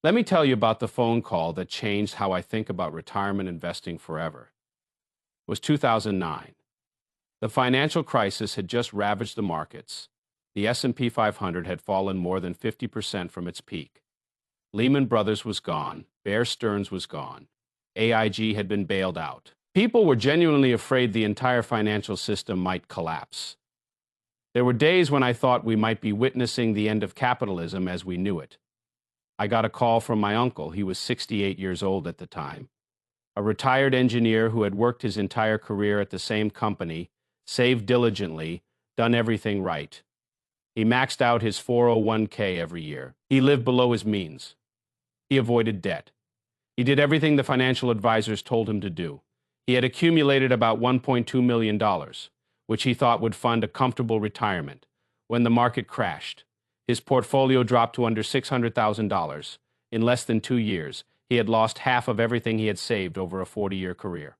Let me tell you about the phone call that changed how I think about retirement investing forever. It was 2009. The financial crisis had just ravaged the markets. The S&P 500 had fallen more than 50% from its peak. Lehman Brothers was gone. Bear Stearns was gone. AIG had been bailed out. People were genuinely afraid the entire financial system might collapse. There were days when I thought we might be witnessing the end of capitalism as we knew it. I got a call from my uncle. He was 68 years old at the time. A retired engineer who had worked his entire career at the same company, saved diligently, done everything right. He maxed out his 401k every year. He lived below his means. He avoided debt. He did everything the financial advisors told him to do. He had accumulated about $1.2 million, which he thought would fund a comfortable retirement. When the market crashed, his portfolio dropped to under $600,000. In less than 2 years, he had lost half of everything he had saved over a 40-year career.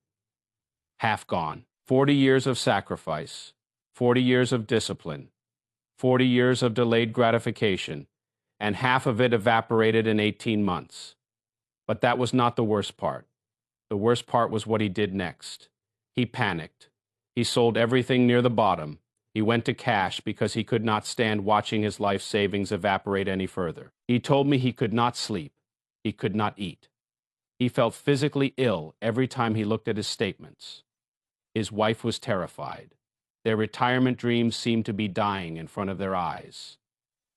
Half gone. 40 years of sacrifice, 40 years of discipline, 40 years of delayed gratification, and half of it evaporated in 18 months. But that was not the worst part. The worst part was what he did next. He panicked. He sold everything near the bottom. He went to cash because he could not stand watching his life savings evaporate any further. He told me he could not sleep. He could not eat. He felt physically ill every time he looked at his statements. His wife was terrified. Their retirement dreams seemed to be dying in front of their eyes.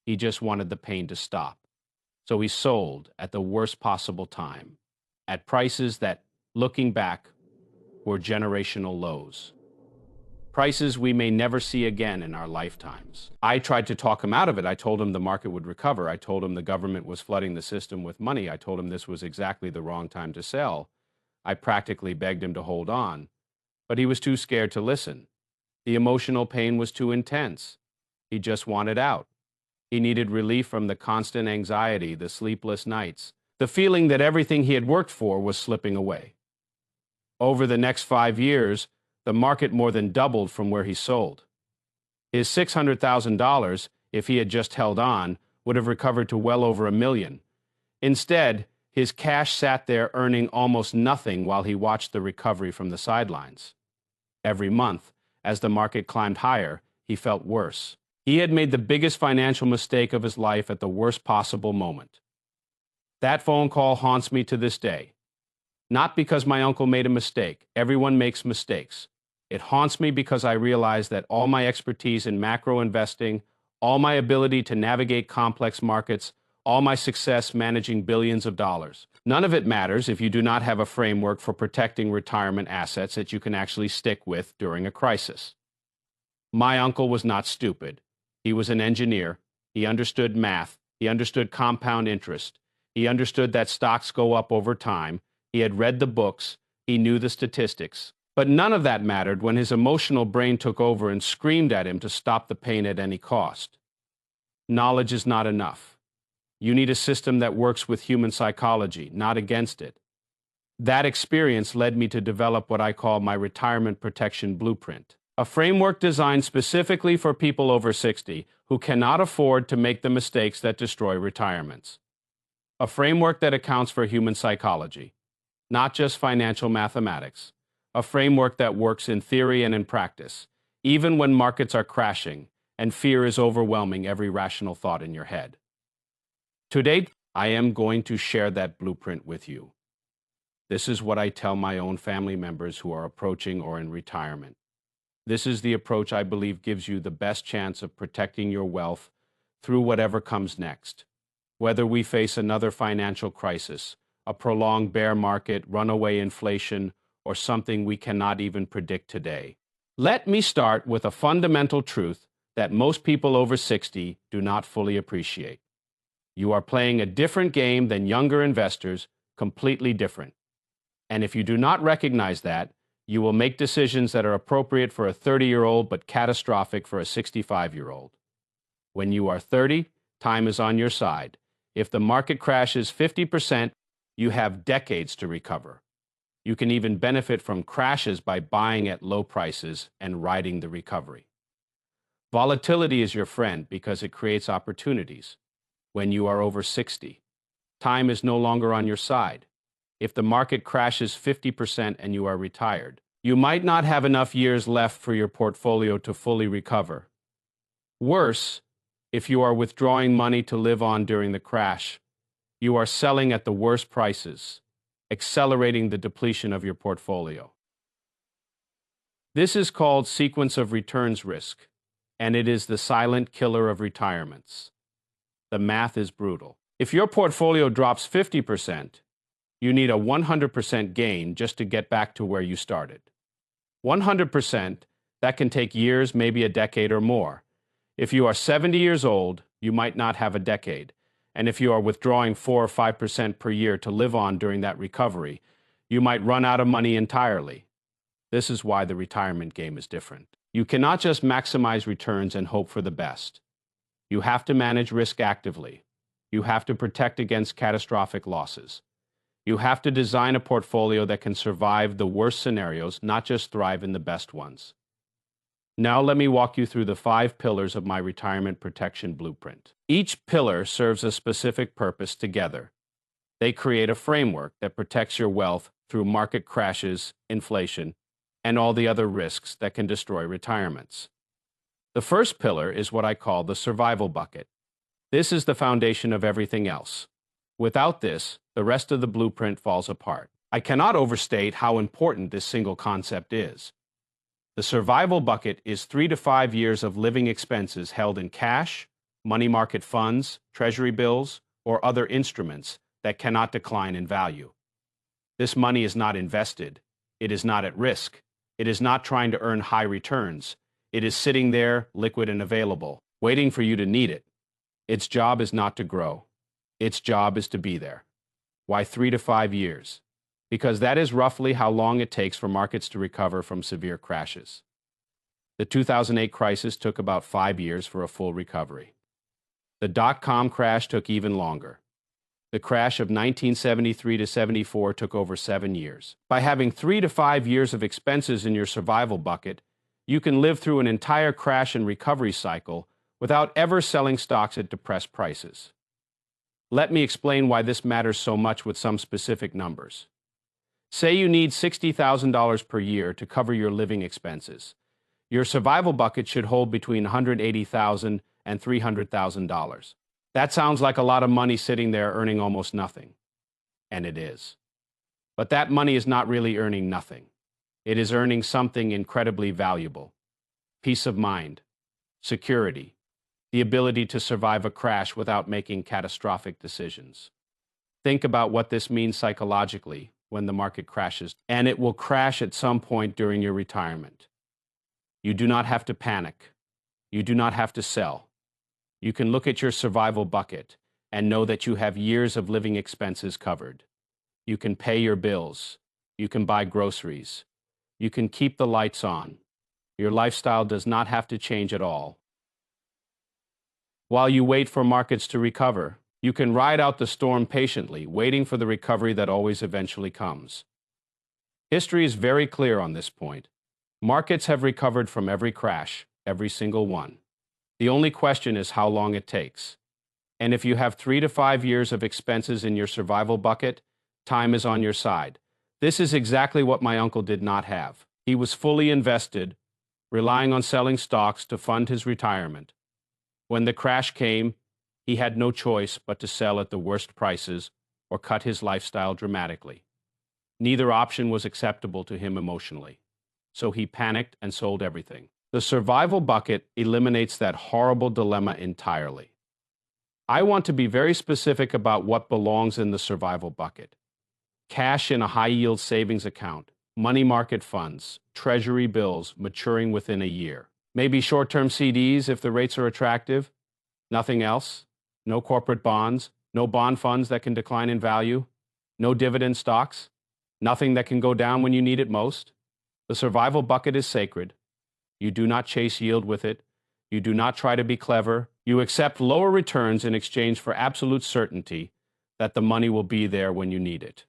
He just wanted the pain to stop. So he sold at the worst possible time, at prices that, looking back, were generational lows. Prices we may never see again in our lifetimes. I tried to talk him out of it. I told him the market would recover. I told him the government was flooding the system with money. I told him this was exactly the wrong time to sell. I practically begged him to hold on, but he was too scared to listen. The emotional pain was too intense. He just wanted out. He needed relief from the constant anxiety, the sleepless nights, the feeling that everything he had worked for was slipping away. Over the next 5 years, the market more than doubled from where he sold. His $600,000, if he had just held on, would have recovered to well over $1 million. Instead, his cash sat there earning almost nothing while he watched the recovery from the sidelines. Every month, as the market climbed higher, he felt worse. He had made the biggest financial mistake of his life at the worst possible moment. That phone call haunts me to this day. Not because my uncle made a mistake. Everyone makes mistakes. It haunts me because I realize that all my expertise in macro investing, all my ability to navigate complex markets, all my success managing billions of dollars, none of it matters if you do not have a framework for protecting retirement assets that you can actually stick with during a crisis. My uncle was not stupid. He was an engineer. He understood math. He understood compound interest. He understood that stocks go up over time. He had read the books. He knew the statistics. But none of that mattered when his emotional brain took over and screamed at him to stop the pain at any cost. Knowledge is not enough. You need a system that works with human psychology, not against it. That experience led me to develop what I call my retirement protection blueprint, a framework designed specifically for people over 60 who cannot afford to make the mistakes that destroy retirements. A framework that accounts for human psychology, not just financial mathematics. A framework that works in theory and in practice, even when markets are crashing and fear is overwhelming every rational thought in your head. Today, I am going to share that blueprint with you. This is what I tell my own family members who are approaching or in retirement. This is the approach I believe gives you the best chance of protecting your wealth through whatever comes next. Whether we face another financial crisis, a prolonged bear market, runaway inflation, or something we cannot even predict today. Let me start with a fundamental truth that most people over 60 do not fully appreciate. You are playing a different game than younger investors, completely different. And if you do not recognize that, you will make decisions that are appropriate for a 30-year-old but catastrophic for a 65-year-old. When you are 30, time is on your side. If the market crashes 50%, you have decades to recover. You can even benefit from crashes by buying at low prices and riding the recovery. Volatility is your friend because it creates opportunities. When you are over 60, time is no longer on your side. If the market crashes 50% and you are retired, you might not have enough years left for your portfolio to fully recover. Worse, if you are withdrawing money to live on during the crash, you are selling at the worst prices, accelerating the depletion of your portfolio. This is called sequence of returns risk, and it is the silent killer of retirements. The math is brutal. If your portfolio drops 50%, you need a 100% gain just to get back to where you started. 100%, that can take years, maybe a decade or more. If you are 70 years old, you might not have a decade. And if you are withdrawing 4 or 5% per year to live on during that recovery, you might run out of money entirely. This is why the retirement game is different. You cannot just maximize returns and hope for the best. You have to manage risk actively. You have to protect against catastrophic losses. You have to design a portfolio that can survive the worst scenarios, not just thrive in the best ones. Now let me walk you through the 5 pillars of my retirement protection blueprint. Each pillar serves a specific purpose together. They create a framework that protects your wealth through market crashes, inflation, and all the other risks that can destroy retirements. The first pillar is what I call the survival bucket. This is the foundation of everything else. Without this, the rest of the blueprint falls apart. I cannot overstate how important this single concept is. The survival bucket is 3 to 5 years of living expenses held in cash, money market funds, treasury bills, or other instruments that cannot decline in value. This money is not invested. It is not at risk. It is not trying to earn high returns. It is sitting there, liquid and available, waiting for you to need it. Its job is not to grow. Its job is to be there. Why 3 to 5 years? Because that is roughly how long it takes for markets to recover from severe crashes. The 2008 crisis took about 5 years for a full recovery. The dot-com crash took even longer. The crash of 1973 to 74 took over 7 years. By having 3 to 5 years of expenses in your survival bucket, you can live through an entire crash and recovery cycle without ever selling stocks at depressed prices. Let me explain why this matters so much with some specific numbers. Say you need $60,000 per year to cover your living expenses. Your survival bucket should hold between $180,000 and $300,000. That sounds like a lot of money sitting there earning almost nothing. And it is. But that money is not really earning nothing. It is earning something incredibly valuable. Peace of mind, security, the ability to survive a crash without making catastrophic decisions. Think about what this means psychologically when the market crashes, and it will crash at some point during your retirement. You do not have to panic. You do not have to sell. You can look at your survival bucket and know that you have years of living expenses covered. You can pay your bills. You can buy groceries. You can keep the lights on. Your lifestyle does not have to change at all. While you wait for markets to recover, you can ride out the storm patiently, waiting for the recovery that always eventually comes. History is very clear on this point. Markets have recovered from every crash, every single one. The only question is how long it takes. And if you have 3 to 5 years of expenses in your survival bucket, time is on your side. This is exactly what my uncle did not have. He was fully invested, relying on selling stocks to fund his retirement. When the crash came, he had no choice but to sell at the worst prices or cut his lifestyle dramatically. Neither option was acceptable to him emotionally, so he panicked and sold everything. The survival bucket eliminates that horrible dilemma entirely. I want to be very specific about what belongs in the survival bucket. Cash in a high-yield savings account, money market funds, treasury bills maturing within a year. Maybe short-term CDs if the rates are attractive. Nothing else. No corporate bonds. No bond funds that can decline in value. No dividend stocks. Nothing that can go down when you need it most. The survival bucket is sacred. You do not chase yield with it. You do not try to be clever. You accept lower returns in exchange for absolute certainty that the money will be there when you need it.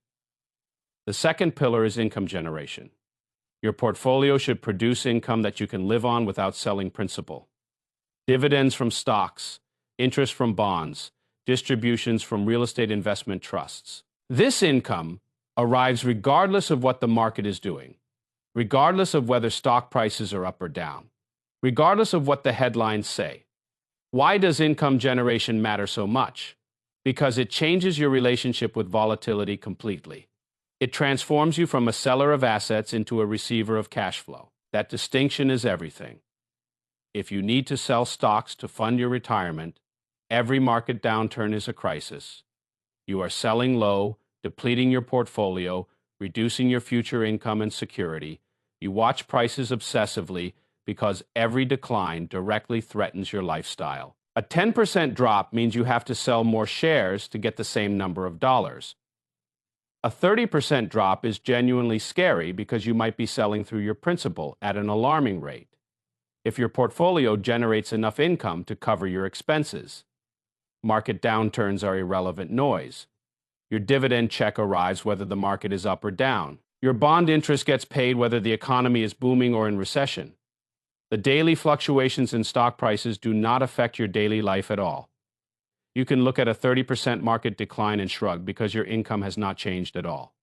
The second pillar is income generation. Your portfolio should produce income that you can live on without selling principal. Dividends from stocks, interest from bonds, distributions from real estate investment trusts. This income arrives regardless of what the market is doing, regardless of whether stock prices are up or down, regardless of what the headlines say. Why does income generation matter so much? Because it changes your relationship with volatility completely. It transforms you from a seller of assets into a receiver of cash flow. That distinction is everything. If you need to sell stocks to fund your retirement, every market downturn is a crisis. You are selling low, depleting your portfolio, reducing your future income and security. You watch prices obsessively because every decline directly threatens your lifestyle. A 10% drop means you have to sell more shares to get the same number of dollars. A 30% drop is genuinely scary because you might be selling through your principal at an alarming rate. If your portfolio generates enough income to cover your expenses, market downturns are irrelevant noise. Your dividend check arrives whether the market is up or down. Your bond interest gets paid whether the economy is booming or in recession. The daily fluctuations in stock prices do not affect your daily life at all. You can look at a 30% market decline and shrug because your income has not changed at all.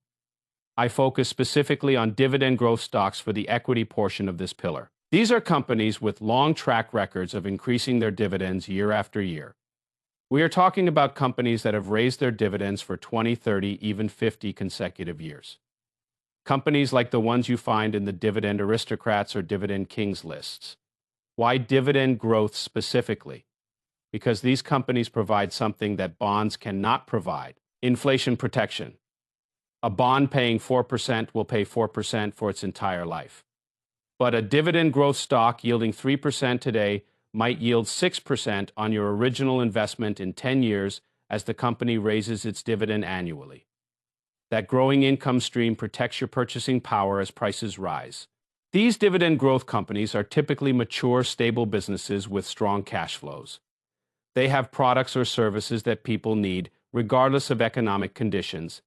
I focus specifically on dividend growth stocks for the equity portion of this pillar. These are companies with long track records of increasing their dividends year after year. We are talking about companies that have raised their dividends for 20, 30, even 50 consecutive years. Companies like the ones you find in the Dividend Aristocrats or Dividend Kings lists. Why dividend growth specifically? Because these companies provide something that bonds cannot provide: inflation protection. A bond paying 4% will pay 4% for its entire life. But a dividend growth stock yielding 3% today might yield 6% on your original investment in 10 years as the company raises its dividend annually. That growing income stream protects your purchasing power as prices rise. These dividend growth companies are typically mature, stable businesses with strong cash flows. They have products or services that people need, regardless of economic conditions.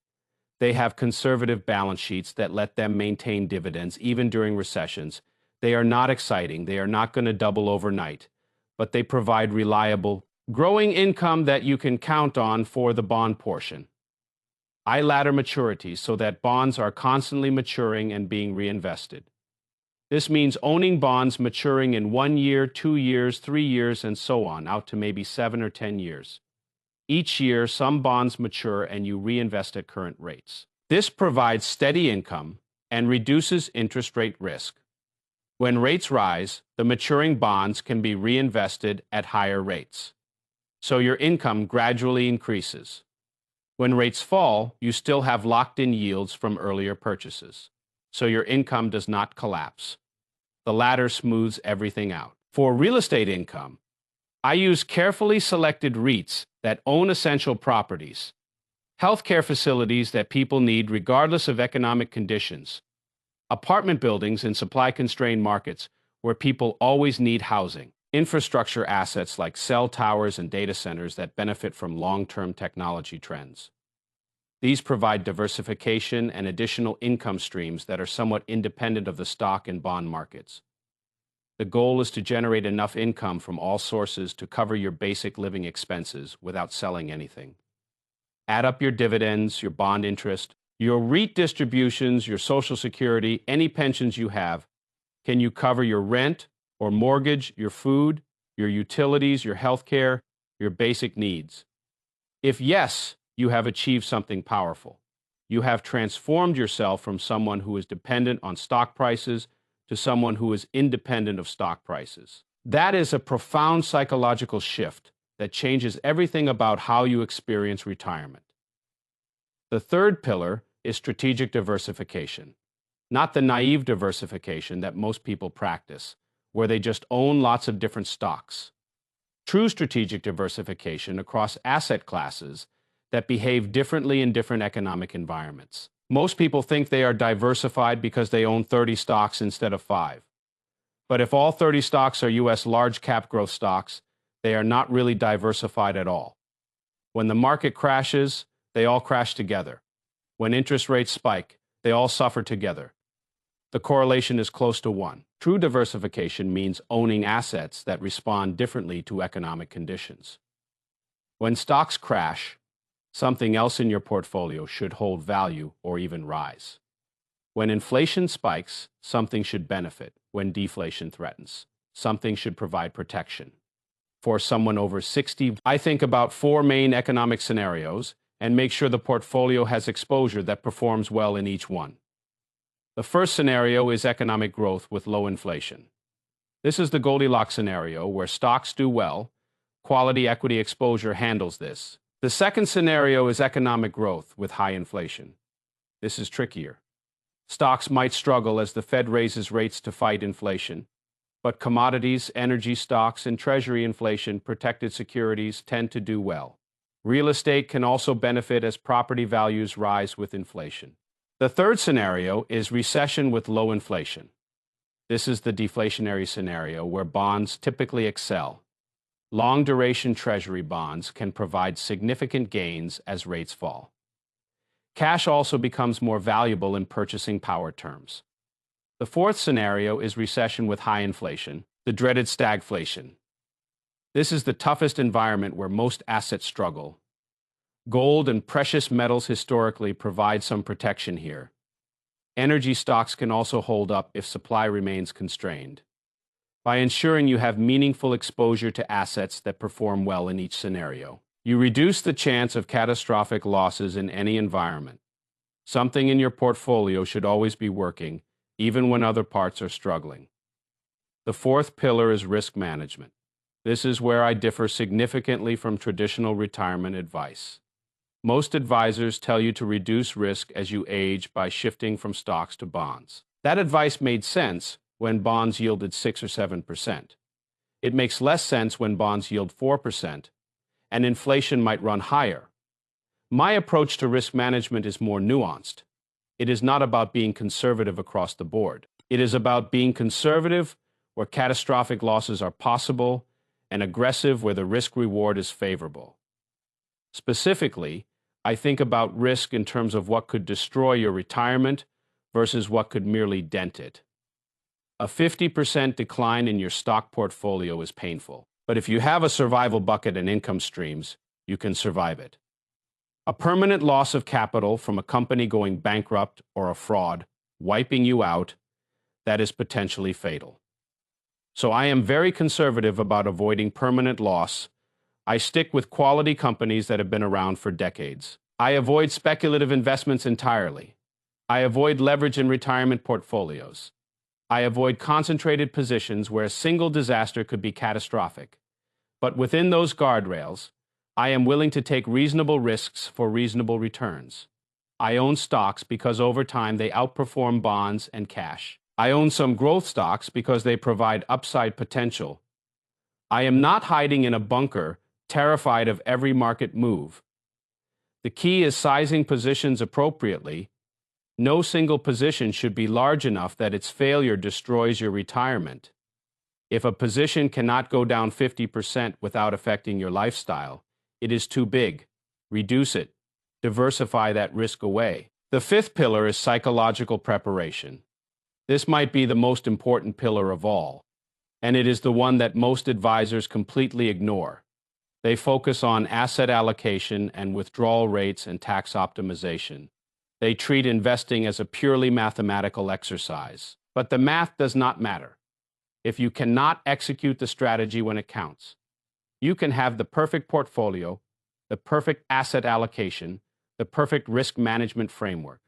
They have conservative balance sheets that let them maintain dividends even during recessions. They are not exciting. They are not going to double overnight, but they provide reliable, growing income that you can count on for the bond portion. I ladder maturities so that bonds are constantly maturing and being reinvested. This means owning bonds maturing in 1 year, 2 years, 3 years, and so on, out to maybe 7 or 10 years. Each year, some bonds mature and you reinvest at current rates. This provides steady income and reduces interest rate risk. When rates rise, the maturing bonds can be reinvested at higher rates, so your income gradually increases. When rates fall, you still have locked-in yields from earlier purchases, so your income does not collapse. The ladder smooths everything out. For real estate income, I use carefully selected REITs that own essential properties, healthcare facilities that people need regardless of economic conditions, apartment buildings in supply-constrained markets where people always need housing, infrastructure assets like cell towers and data centers that benefit from long-term technology trends. These provide diversification and additional income streams that are somewhat independent of the stock and bond markets. The goal is to generate enough income from all sources to cover your basic living expenses without selling anything. Add up your dividends, your bond interest, your REIT distributions, your Social Security, any pensions you have. Can you cover your rent or mortgage, your food, your utilities, your healthcare, your basic needs? If yes, you have achieved something powerful. You have transformed yourself from someone who is dependent on stock prices to someone who is independent of stock prices. That is a profound psychological shift that changes everything about how you experience retirement. The third pillar is strategic diversification, not the naive diversification that most people practice, where they just own lots of different stocks. True strategic diversification across asset classes that behave differently in different economic environments. Most people think they are diversified because they own 30 stocks instead of 5. But if all 30 stocks are U.S. large cap growth stocks, they are not really diversified at all. When the market crashes, they all crash together. When interest rates spike, they all suffer together. The correlation is close to 1. True diversification means owning assets that respond differently to economic conditions. When stocks crash, something else in your portfolio should hold value or even rise. When inflation spikes, something should benefit. When deflation threatens, something should provide protection. For someone over 60, I think about four main economic scenarios and make sure the portfolio has exposure that performs well in each one. The first scenario is economic growth with low inflation. This is the Goldilocks scenario where stocks do well. Quality equity exposure handles this. The second scenario is economic growth with high inflation. This is trickier. Stocks might struggle as the Fed raises rates to fight inflation, but commodities, energy stocks, and treasury inflation-protected securities tend to do well. Real estate can also benefit as property values rise with inflation. The third scenario is recession with low inflation. This is the deflationary scenario where bonds typically excel. Long-duration treasury bonds can provide significant gains as rates fall. Cash also becomes more valuable in purchasing power terms. The fourth scenario is recession with high inflation, the dreaded stagflation. This is the toughest environment where most assets struggle. Gold and precious metals historically provide some protection here. Energy stocks can also hold up if supply remains constrained. By ensuring you have meaningful exposure to assets that perform well in each scenario, you reduce the chance of catastrophic losses in any environment. Something in your portfolio should always be working, even when other parts are struggling. The fourth pillar is risk management. This is where I differ significantly from traditional retirement advice. Most advisors tell you to reduce risk as you age by shifting from stocks to bonds. That advice made sense when bonds yielded 6 or 7%. It makes less sense when bonds yield 4%, and inflation might run higher. My approach to risk management is more nuanced. It is not about being conservative across the board. It is about being conservative where catastrophic losses are possible and aggressive where the risk-reward is favorable. Specifically, I think about risk in terms of what could destroy your retirement versus what could merely dent it. A 50% decline in your stock portfolio is painful, but if you have a survival bucket and income streams, you can survive it. A permanent loss of capital from a company going bankrupt or a fraud wiping you out, that is potentially fatal. So I am very conservative about avoiding permanent loss. I stick with quality companies that have been around for decades. I avoid speculative investments entirely. I avoid leverage in retirement portfolios. I avoid concentrated positions where a single disaster could be catastrophic. But within those guardrails, I am willing to take reasonable risks for reasonable returns. I own stocks because over time they outperform bonds and cash. I own some growth stocks because they provide upside potential. I am not hiding in a bunker, terrified of every market move. The key is sizing positions appropriately. No single position should be large enough that its failure destroys your retirement. If a position cannot go down 50% without affecting your lifestyle, it is too big. Reduce it. Diversify that risk away. The fifth pillar is psychological preparation. This might be the most important pillar of all, and it is the one that most advisors completely ignore. They focus on asset allocation and withdrawal rates and tax optimization. They treat investing as a purely mathematical exercise. But the math does not matter if you cannot execute the strategy when it counts. You can have the perfect portfolio, the perfect asset allocation, the perfect risk management framework.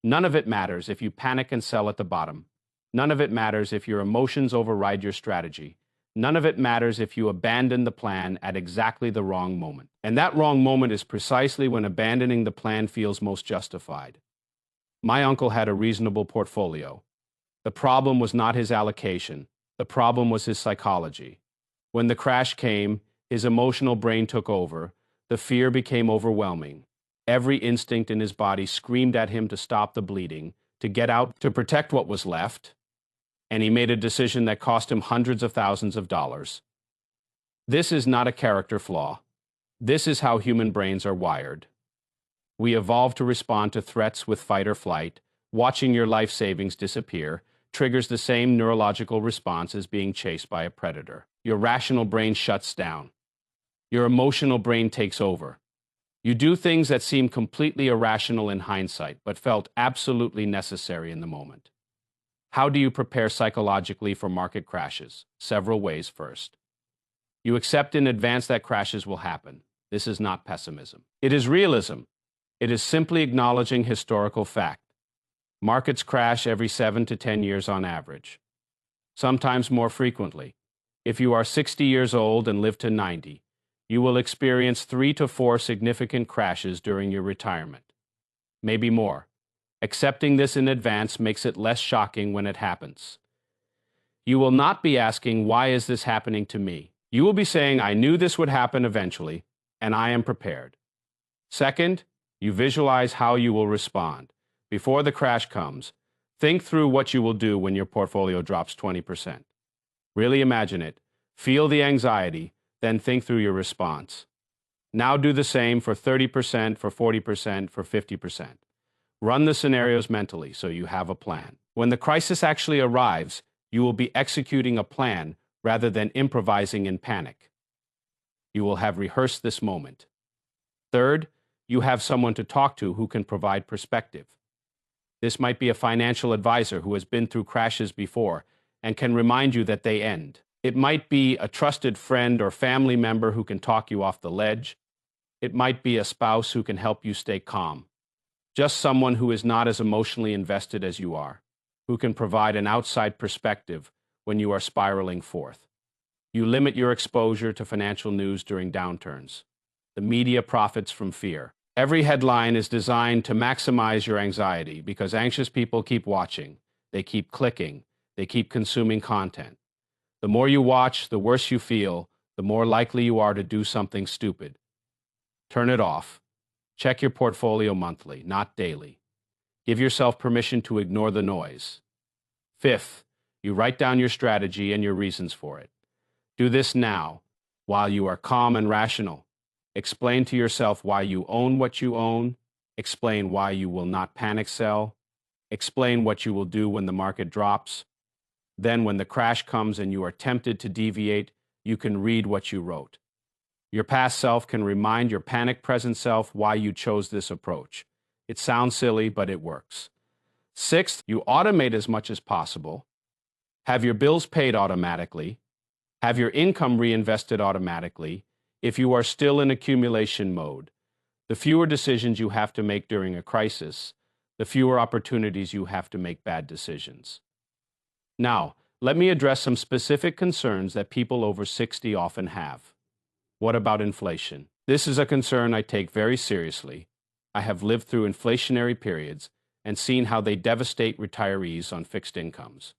None of it matters if you panic and sell at the bottom. None of it matters if your emotions override your strategy. None of it matters if you abandon the plan at exactly the wrong moment. And that wrong moment is precisely when abandoning the plan feels most justified. My uncle had a reasonable portfolio. The problem was not his allocation. The problem was his psychology. When the crash came, his emotional brain took over. The fear became overwhelming. Every instinct in his body screamed at him to stop the bleeding, to get out, to protect what was left. And he made a decision that cost him hundreds of thousands of dollars. This is not a character flaw. This is how human brains are wired. We evolved to respond to threats with fight or flight. Watching your life savings disappear triggers the same neurological response as being chased by a predator. Your rational brain shuts down. Your emotional brain takes over. You do things that seem completely irrational in hindsight, but felt absolutely necessary in the moment. How do you prepare psychologically for market crashes? Several ways. First, you accept in advance that crashes will happen. This is not pessimism. It is realism. It is simply acknowledging historical fact. Markets crash every 7 to 10 years on average, sometimes more frequently. If you are 60 years old and live to 90, you will experience 3 to 4 significant crashes during your retirement, maybe more. Accepting this in advance makes it less shocking when it happens. You will not be asking, why is this happening to me? You will be saying, I knew this would happen eventually, and I am prepared. Second, you visualize how you will respond. Before the crash comes, think through what you will do when your portfolio drops 20%. Really imagine it. Feel the anxiety, then think through your response. Now do the same for 30%, for 40%, for 50%. Run the scenarios mentally so you have a plan. When the crisis actually arrives, you will be executing a plan rather than improvising in panic. You will have rehearsed this moment. Third, you have someone to talk to who can provide perspective. This might be a financial advisor who has been through crashes before and can remind you that they end. It might be a trusted friend or family member who can talk you off the ledge. It might be a spouse who can help you stay calm. Just someone who is not as emotionally invested as you are, who can provide an outside perspective when you are spiraling forth. You limit your exposure to financial news during downturns. The media profits from fear. Every headline is designed to maximize your anxiety because anxious people keep watching, they keep clicking, they keep consuming content. The more you watch, the worse you feel, the more likely you are to do something stupid. Turn it off. Check your portfolio monthly, not daily. Give yourself permission to ignore the noise. Fifth, you write down your strategy and your reasons for it. Do this now, while you are calm and rational. Explain to yourself why you own what you own. Explain why you will not panic sell. Explain what you will do when the market drops. Then when the crash comes and you are tempted to deviate, you can read what you wrote. Your past self can remind your panic present self why you chose this approach. It sounds silly, but it works. Sixth, you automate as much as possible. Have your bills paid automatically. Have your income reinvested automatically. If you are still in accumulation mode, the fewer decisions you have to make during a crisis, the fewer opportunities you have to make bad decisions. Now, let me address some specific concerns that people over 60 often have. What about inflation? This is a concern I take very seriously. I have lived through inflationary periods and seen how they devastate retirees on fixed incomes.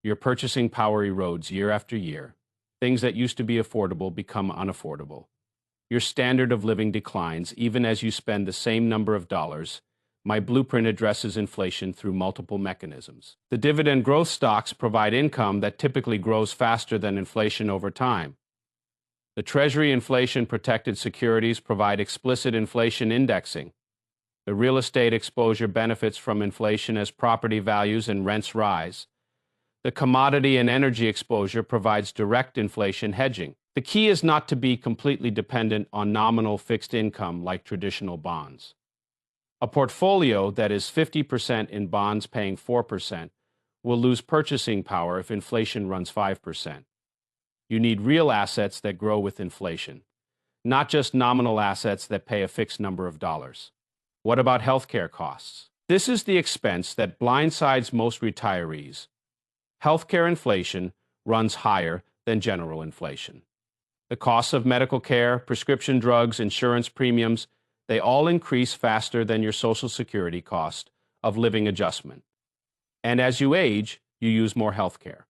Your purchasing power erodes year after year. Things that used to be affordable become unaffordable. Your standard of living declines even as you spend the same number of dollars. My blueprint addresses inflation through multiple mechanisms. The dividend growth stocks provide income that typically grows faster than inflation over time. The Treasury inflation-protected securities provide explicit inflation indexing. The real estate exposure benefits from inflation as property values and rents rise. The commodity and energy exposure provides direct inflation hedging. The key is not to be completely dependent on nominal fixed income like traditional bonds. A portfolio that is 50% in bonds paying 4% will lose purchasing power if inflation runs 5%. You need real assets that grow with inflation, not just nominal assets that pay a fixed number of dollars. What about healthcare costs? This is the expense that blindsides most retirees. Healthcare inflation runs higher than general inflation. The costs of medical care, prescription drugs, insurance premiums, they all increase faster than your Social Security cost of living adjustment. And as you age, you use more healthcare.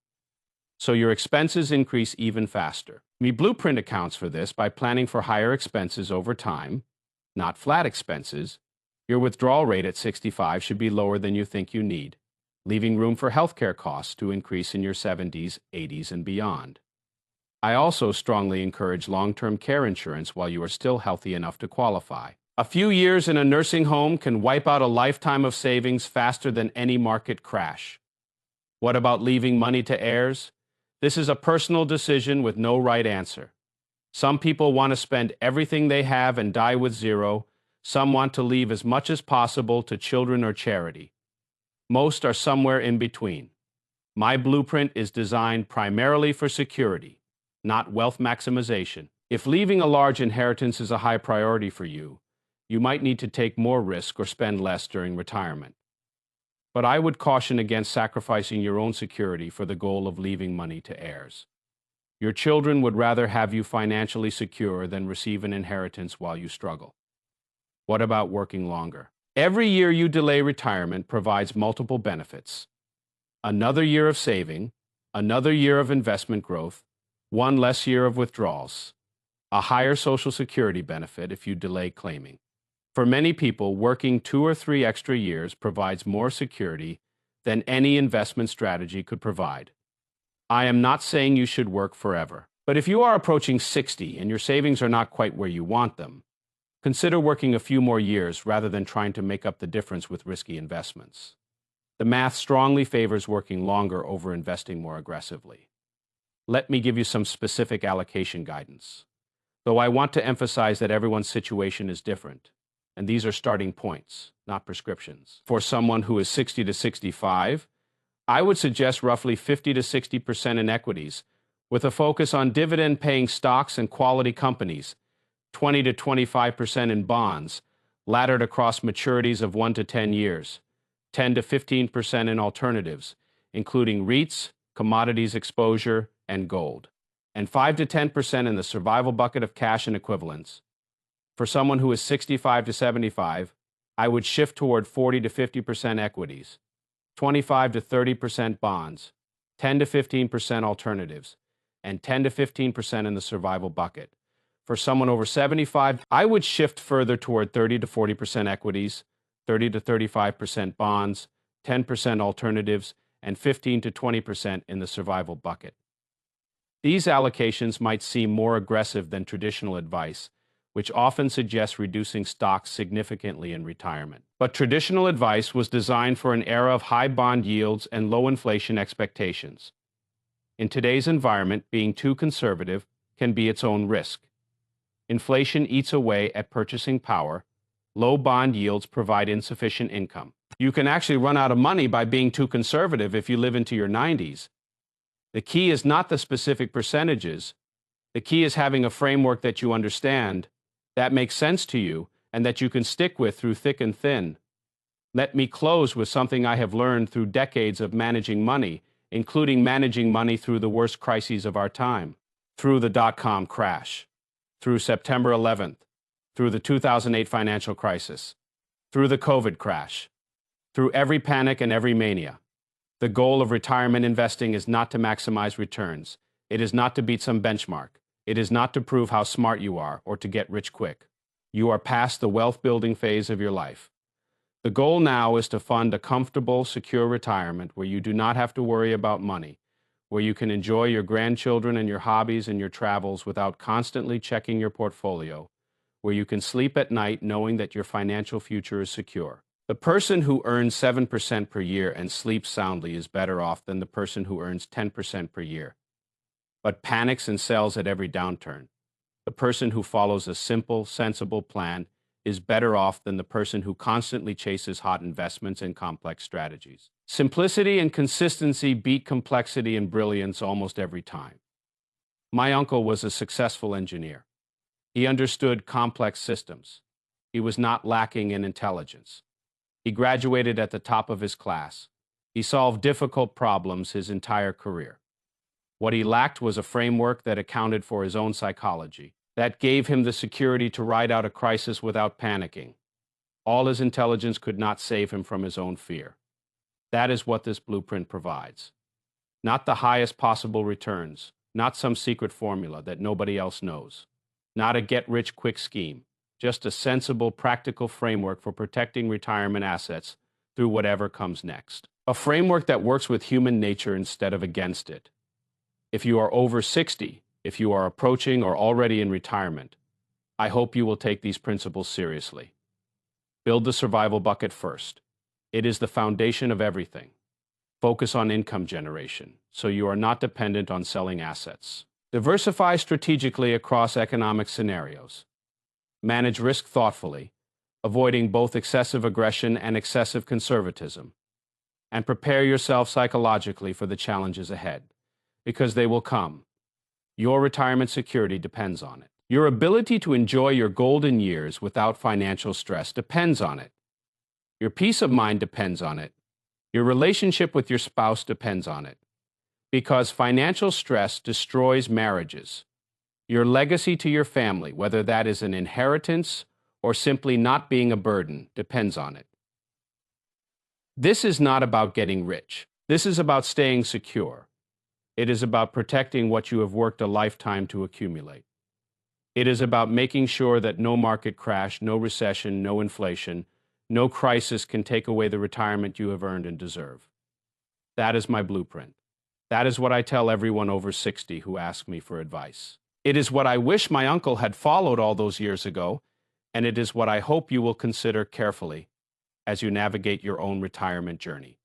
So your expenses increase even faster. My blueprint accounts for this by planning for higher expenses over time, not flat expenses. Your withdrawal rate at 65 should be lower than you think you need, leaving room for healthcare costs to increase in your 70s, 80s, and beyond. I also strongly encourage long-term care insurance while you are still healthy enough to qualify. A few years in a nursing home can wipe out a lifetime of savings faster than any market crash. What about leaving money to heirs? This is a personal decision with no right answer. Some people want to spend everything they have and die with zero. Some want to leave as much as possible to children or charity. Most are somewhere in between. My blueprint is designed primarily for security, not wealth maximization. If leaving a large inheritance is a high priority for you, you might need to take more risk or spend less during retirement. But I would caution against sacrificing your own security for the goal of leaving money to heirs. Your children would rather have you financially secure than receive an inheritance while you struggle. What about working longer? Every year you delay retirement provides multiple benefits. Another year of saving, another year of investment growth, one less year of withdrawals, a higher Social Security benefit if you delay claiming. For many people, working 2 or 3 extra years provides more security than any investment strategy could provide. I am not saying you should work forever, but if you are approaching 60 and your savings are not quite where you want them, consider working a few more years rather than trying to make up the difference with risky investments. The math strongly favors working longer over investing more aggressively. Let me give you some specific allocation guidance, though I want to emphasize that everyone's situation is different, and these are starting points, not prescriptions. For someone who is 60 to 65, I would suggest roughly 50 to 60% in equities, with a focus on dividend-paying stocks and quality companies, 20 to 25% in bonds, laddered across maturities of 1 to 10 years, 10 to 15% in alternatives, including REITs, commodities exposure, and gold, and 5 to 10% in the survival bucket of cash and equivalents. For someone who is 65 to 75, I would shift toward 40 to 50% equities, 25 to 30% bonds, 10 to 15% alternatives, and 10 to 15% in the survival bucket. For someone over 75, I would shift further toward 30 to 40% equities, 30 to 35% bonds, 10% alternatives, and 15 to 20% in the survival bucket. These allocations might seem more aggressive than traditional advice, which often suggests reducing stocks significantly in retirement. But traditional advice was designed for an era of high bond yields and low inflation expectations. In today's environment, being too conservative can be its own risk. Inflation eats away at purchasing power. Low bond yields provide insufficient income. You can actually run out of money by being too conservative if you live into your 90s. The key is not the specific percentages. The key is having a framework that you understand, that makes sense to you, and that you can stick with through thick and thin. Let me close with something I have learned through decades of managing money, including managing money through the worst crises of our time, through the dot-com crash, through September 11th, through the 2008 financial crisis, through the COVID crash, through every panic and every mania. The goal of retirement investing is not to maximize returns. It is not to beat some benchmark. It is not to prove how smart you are or to get rich quick. You are past the wealth-building phase of your life. The goal now is to fund a comfortable, secure retirement where you do not have to worry about money, where you can enjoy your grandchildren and your hobbies and your travels without constantly checking your portfolio, where you can sleep at night knowing that your financial future is secure. The person who earns 7% per year and sleeps soundly is better off than the person who earns 10% per year, but panics and sells at every downturn. The person who follows a simple, sensible plan is better off than the person who constantly chases hot investments and complex strategies. Simplicity and consistency beat complexity and brilliance almost every time. My uncle was a successful engineer. He understood complex systems. He was not lacking in intelligence. He graduated at the top of his class. He solved difficult problems his entire career. What he lacked was a framework that accounted for his own psychology, that gave him the security to ride out a crisis without panicking. All his intelligence could not save him from his own fear. That is what this blueprint provides. Not the highest possible returns, not some secret formula that nobody else knows, not a get-rich-quick scheme, just a sensible, practical framework for protecting retirement assets through whatever comes next. A framework that works with human nature instead of against it. If you are over 60, if you are approaching or already in retirement, I hope you will take these principles seriously. Build the survival bucket first. It is the foundation of everything. Focus on income generation, so you are not dependent on selling assets. Diversify strategically across economic scenarios. Manage risk thoughtfully, avoiding both excessive aggression and excessive conservatism. And prepare yourself psychologically for the challenges ahead, because they will come. Your retirement security depends on it. Your ability to enjoy your golden years without financial stress depends on it. Your peace of mind depends on it. Your relationship with your spouse depends on it. Because financial stress destroys marriages. Your legacy to your family, whether that is an inheritance or simply not being a burden, depends on it. This is not about getting rich. This is about staying secure. It is about protecting what you have worked a lifetime to accumulate. It is about making sure that no market crash, no recession, no inflation, no crisis can take away the retirement you have earned and deserve. That is my blueprint. That is what I tell everyone over 60 who ask me for advice. It is what I wish my uncle had followed all those years ago, and it is what I hope you will consider carefully as you navigate your own retirement journey.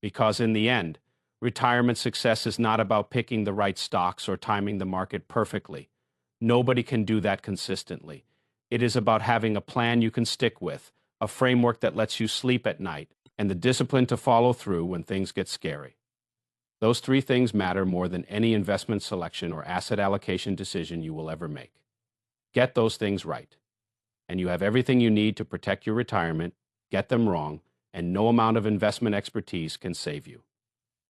Because in the end, retirement success is not about picking the right stocks or timing the market perfectly. Nobody can do that consistently. It is about having a plan you can stick with, a framework that lets you sleep at night, and the discipline to follow through when things get scary. Those three things matter more than any investment selection or asset allocation decision you will ever make. Get those things right, and you have everything you need to protect your retirement. Get them wrong, and no amount of investment expertise can save you.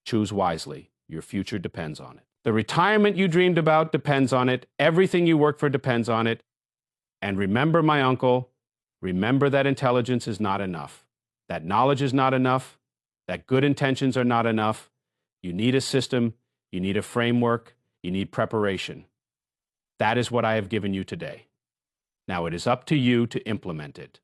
Choose wisely. Your future depends on it. The retirement you dreamed about depends on it. Everything you work for depends on it. And remember, my uncle, remember that intelligence is not enough, that knowledge is not enough, that good intentions are not enough. You need a system, you need a framework, you need preparation. That is what I have given you today. Now it is up to you to implement it.